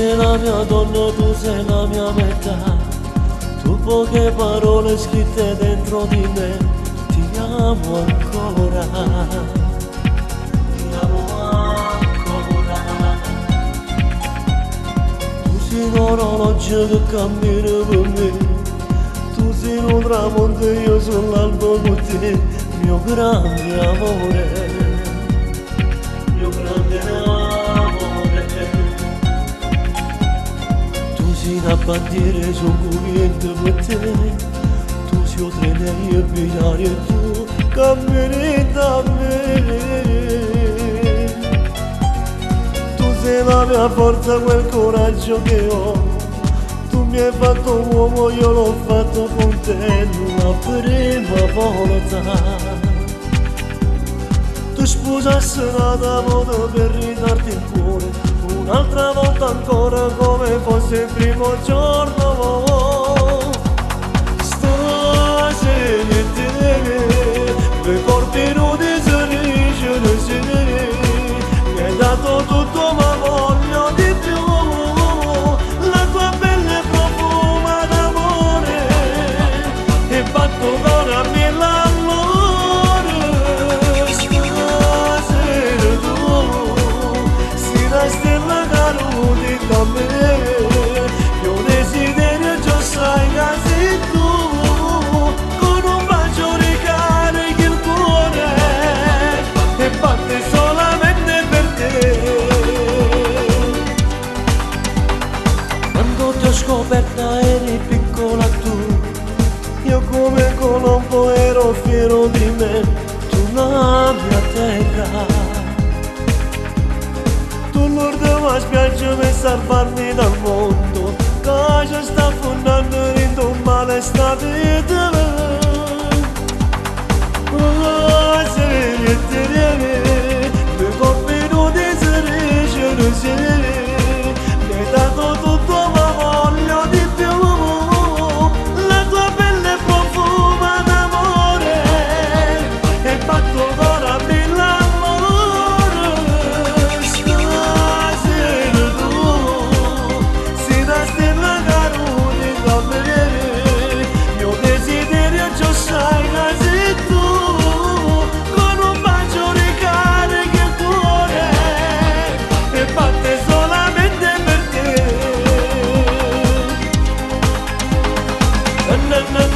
sei la mia donna, tu sei la mia metà. Tu poche parole scritte dentro di me, ti amo ancora. Ti amo ancora. Tu sei un orologio che cammina per me. Tu sei un tramonto e io sull'albo con te. Mio grande amore. Mio grande amore. Tu sei una bandiera su cui niente per te. Tu sei un treno e binario e tu cammini da me. Tu sei la mia forza, quel coraggio che ho. Tu mi hai fatto uomo, io l'ho fatto con te la prima volta. Tu sposassi una moda per ridarti il cuore, un'altra volta ancora come fosse il primo giorno. Stasera te, quei corpi nudi si riescono sì. Mi hai dato tutto ma voglio di più. La tua pelle profuma d'amore e batto ancora mille all'ora. Stasera tu sei una stella caduta con me. Io desiderio già sai che sei tu. Con un bacio ricarichi il cuore e batte solamente per te. Quando ti ho scoperta eri piccola tu, io come Colombo ero fiero di me, tu la mia terra. Tu l'ultima spiaggia per salvarmi dal mondo, che ci sta affondando in un male sta vita. Se ti viene, due coppie nudi si riescono sì. Mi hai dato tutto ma voglio di più. La tua pelle profuma d'amore e batto ancora mille all'ora. Stasera tu sei una stella caduta con me. Io desiderio già sai che sei tu. Con un bacio ricarichi il cuore e batte solamente per te. Na, na, na.